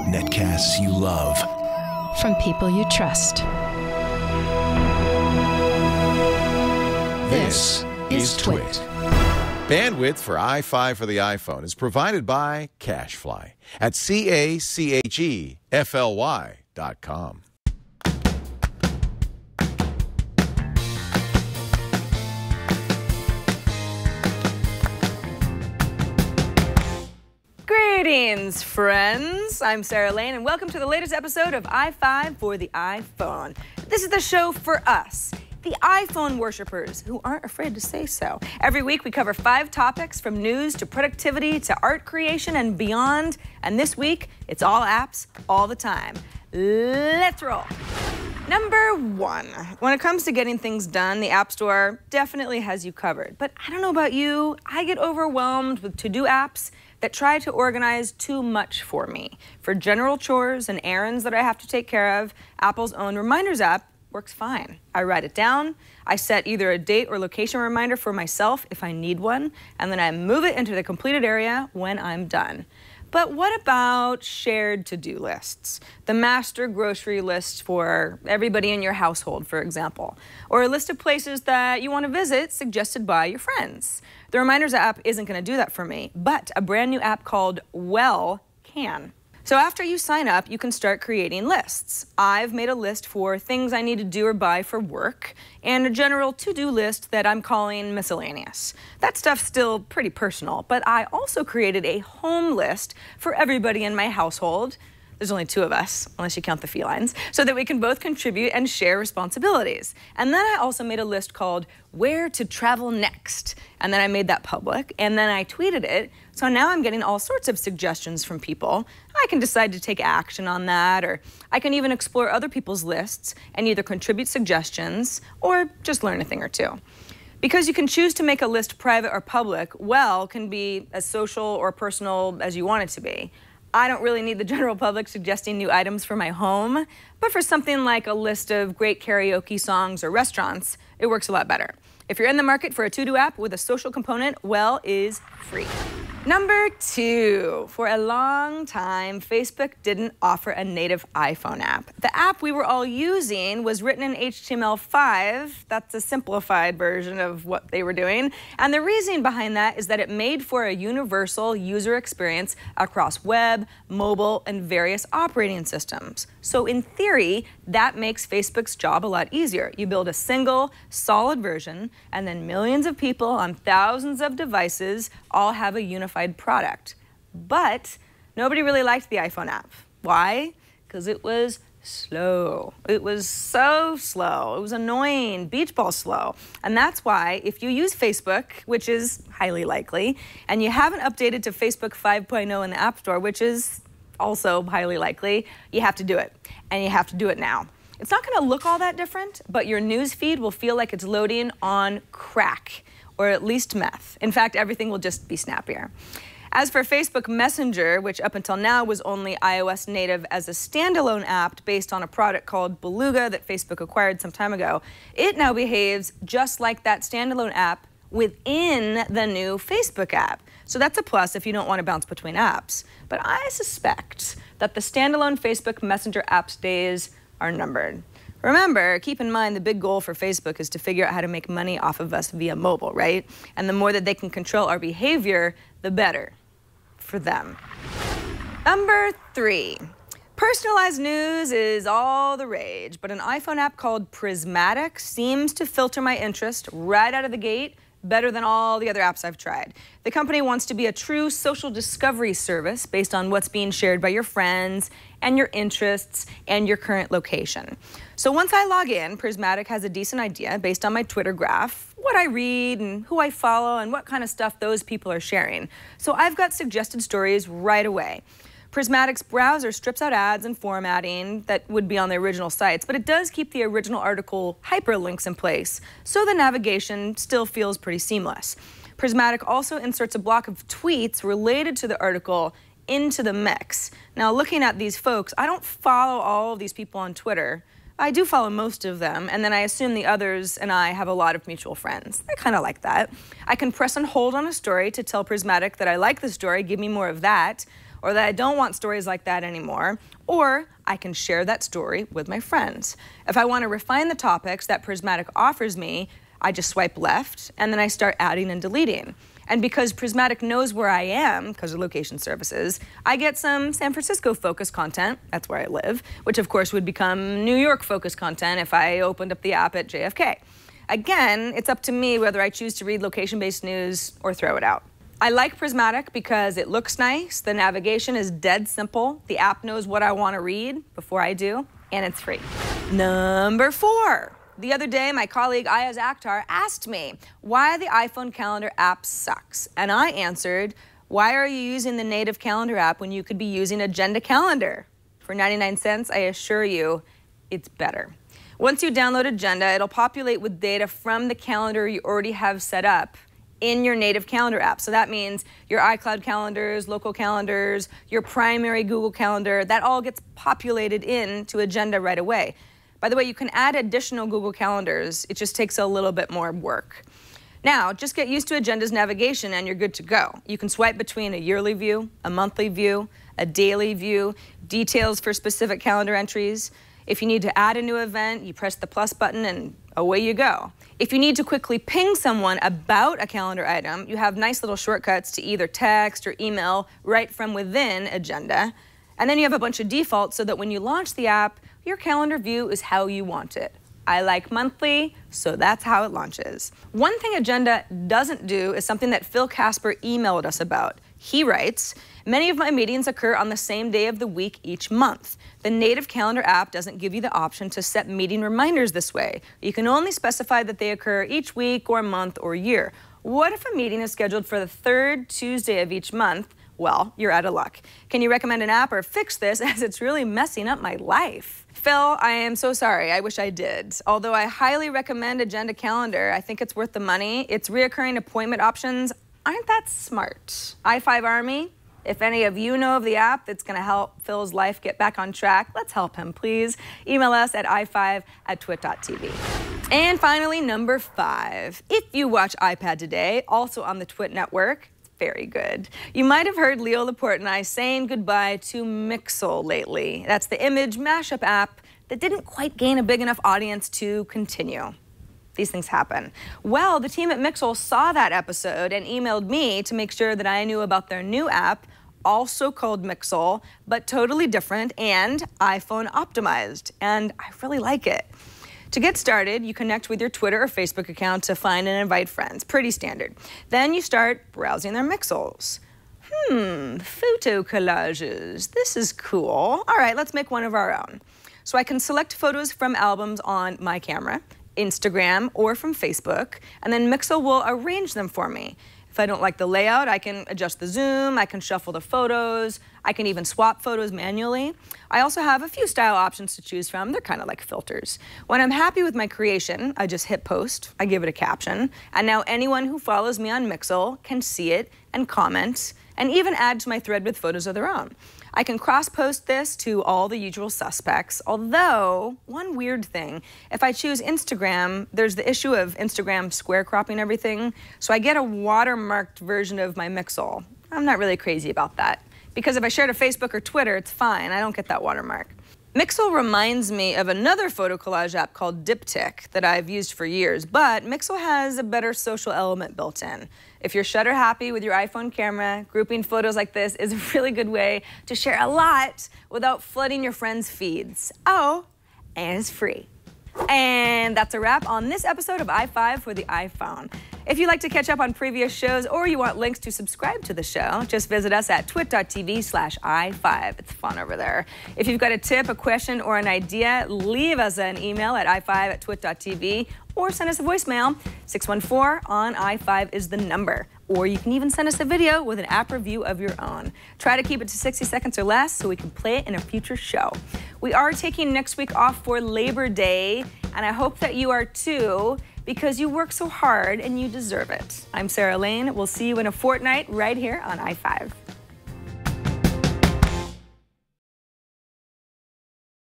Netcasts you love. From people you trust. This is TWiT. Bandwidth for iFive for the iPhone is provided by CacheFly at CACHEFLY.com. Greetings, friends. I'm Sarah Lane, and welcome to the latest episode of iFive for the iPhone. This is the show for us, the iPhone worshippers who aren't afraid to say so. Every week we cover 5 topics from news to productivity to art creation and beyond. And this week, it's all apps all the time. Let's roll. Number 1, when it comes to getting things done, the App Store definitely has you covered. But I don't know about you, I get overwhelmed with to-do apps that try to organize too much for me. For general chores and errands that I have to take care of, Apple's own Reminders app works fine. I write it down, I set either a date or location reminder for myself if I need one, and then I move it into the completed area when I'm done. But what about shared to-do lists? The master grocery list for everybody in your household, for example. Or a list of places that you want to visit suggested by your friends. The Reminders app isn't going to do that for me, but a brand new app called Well can. So after you sign up, you can start creating lists. I've made a list for things I need to do or buy for work, and a general to-do list that I'm calling miscellaneous. That stuff's still pretty personal, but I also created a home list for everybody in my household. There's only 2 of us, unless you count the felines, so that we can both contribute and share responsibilities. And then I also made a list called Where to Travel Next. And then I made that public, and then I tweeted it. So now I'm getting all sorts of suggestions from people. I can decide to take action on that, or I can even explore other people's lists and either contribute suggestions or just learn a thing or 2. Because you can choose to make a list private or public, Well can be as social or personal as you want it to be. I don't really need the general public suggesting new items for my home, but for something like a list of great karaoke songs or restaurants, it works a lot better. If you're in the market for a to-do app with a social component, Well is free. Number 2, for a long time, Facebook didn't offer a native iPhone app. The app we were all using was written in HTML5. That's a simplified version of what they were doing. And the reasoning behind that is that it made for a universal user experience across web, mobile, and various operating systems. So in theory, that makes Facebook's job a lot easier. You build a single, solid version, and then millions of people on thousands of devices all have a unified product. But nobody really liked the iPhone app. Why? Because it was slow. It was so slow. It was annoying, beach ball slow. And that's why if you use Facebook, which is highly likely, and you haven't updated to Facebook 5.0 in the App Store, which is also highly likely, you have to do it. And you have to do it now. It's not going to look all that different, but your news feed will feel like it's loading on crack, or at least meth. In fact, everything will just be snappier. As for Facebook Messenger, which up until now was only iOS native as a standalone app based on a product called Beluga that Facebook acquired some time ago, it now behaves just like that standalone app within the new Facebook app. So that's a plus if you don't want to bounce between apps. But I suspect that the standalone Facebook Messenger app's days are numbered. Remember, keep in mind the big goal for Facebook is to figure out how to make money off of us via mobile, right? And the more that they can control our behavior, the better for them. Number 3. Personalized news is all the rage, but an iPhone app called Prismatic seems to filter my interest right out of the gate better than all the other apps I've tried. The company wants to be a true social discovery service based on what's being shared by your friends and your interests and your current location. So once I log in, Prismatic has a decent idea based on my Twitter graph, what I read and who I follow and what kind of stuff those people are sharing. So I've got suggested stories right away. Prismatic's browser strips out ads and formatting that would be on the original sites, but it does keep the original article hyperlinks in place, so the navigation still feels pretty seamless. Prismatic also inserts a block of tweets related to the article into the mix. Now, looking at these folks, I don't follow all of these people on Twitter, I do follow most of them, and then I assume the others and I have a lot of mutual friends. I kind of like that. I can press and hold on a story to tell Prismatic that I like the story, give me more of that, or that I don't want stories like that anymore, or I can share that story with my friends. If I want to refine the topics that Prismatic offers me, I just swipe left, and then I start adding and deleting. And because Prismatic knows where I am, because of location services, I get some San Francisco-focused content, that's where I live, which of course would become New York-focused content if I opened up the app at JFK. Again, it's up to me whether I choose to read location-based news or throw it out. I like Prismatic because it looks nice, the navigation is dead simple, the app knows what I want to read before I do, and it's free. Number 4. The other day, my colleague Ayaz Akhtar asked me why the iPhone calendar app sucks. And I answered, why are you using the native calendar app when you could be using Agenda Calendar? For 99 cents, I assure you, it's better. Once you download Agenda, it'll populate with data from the calendar you already have set up in your native calendar app. So that means your iCloud calendars, local calendars, your primary Google Calendar, that all gets populated into Agenda right away. By the way, you can add additional Google Calendars. It just takes a little bit more work. Now, just get used to Agenda's navigation and you're good to go. You can swipe between a yearly view, a monthly view, a daily view, details for specific calendar entries. If you need to add a new event, you press the plus button and away you go. If you need to quickly ping someone about a calendar item, you have nice little shortcuts to either text or email right from within Agenda. And then you have a bunch of defaults so that when you launch the app, your calendar view is how you want it. I like monthly, so that's how it launches. One thing Agenda doesn't do is something that Phil Casper emailed us about. He writes, many of my meetings occur on the same day of the week each month. The native calendar app doesn't give you the option to set meeting reminders this way. You can only specify that they occur each week or month or year. What if a meeting is scheduled for the 3rd Tuesday of each month? Well, you're out of luck. Can you recommend an app or fix this, as it's really messing up my life? Phil, I am so sorry. I wish I did. Although I highly recommend Agenda Calendar, I think it's worth the money. Its reoccurring appointment options aren't that smart. iFive Army, if any of you know of the app that's going to help Phil's life get back on track, let's help him, please. Email us at iFive@twit.tv. And finally, number 5. If you watch iPad Today, also on the TWiT network, very good. You might have heard Leo Laporte and I saying goodbye to Mixel lately. That's the image mashup app that didn't quite gain a big enough audience to continue. These things happen. Well, the team at Mixel saw that episode and emailed me to make sure that I knew about their new app, also called Mixel, but totally different and iPhone optimized. And I really like it. To get started, you connect with your Twitter or Facebook account to find and invite friends. Pretty standard. Then you start browsing their Mixels. Photo collages. This is cool. All right, let's make one of our own. So I can select photos from albums on my camera, Instagram, or from Facebook, and then Mixel will arrange them for me. If I don't like the layout, I can adjust the zoom, I can shuffle the photos, I can even swap photos manually. I also have a few style options to choose from. They're kind of like filters. When I'm happy with my creation, I just hit post, I give it a caption, and now anyone who follows me on Mixel can see it and comment, and even add to my thread with photos of their own. I can cross-post this to all the usual suspects, although one weird thing, if I choose Instagram, there's the issue of Instagram square cropping everything, so I get a watermarked version of my Mixel. I'm not really crazy about that, because if I share to Facebook or Twitter, it's fine, I don't get that watermark. Mixel reminds me of another photo collage app called Diptyque that I've used for years, but Mixel has a better social element built in. If you're shutter happy with your iPhone camera, grouping photos like this is a really good way to share a lot without flooding your friends' feeds. Oh, and it's free. And that's a wrap on this episode of iFive for the iPhone. If you'd like to catch up on previous shows or you want links to subscribe to the show, just visit us at twit.tv/iFive. It's fun over there. If you've got a tip, a question, or an idea, leave us an email at iFive@twit.tv or send us a voicemail. 614 on iFive is the number. Or you can even send us a video with an app review of your own. Try to keep it to 60 seconds or less so we can play it in a future show. We are taking next week off for Labor Day, and I hope that you are too, because you work so hard and you deserve it. I'm Sarah Lane. We'll see you in a fortnight right here on iFive.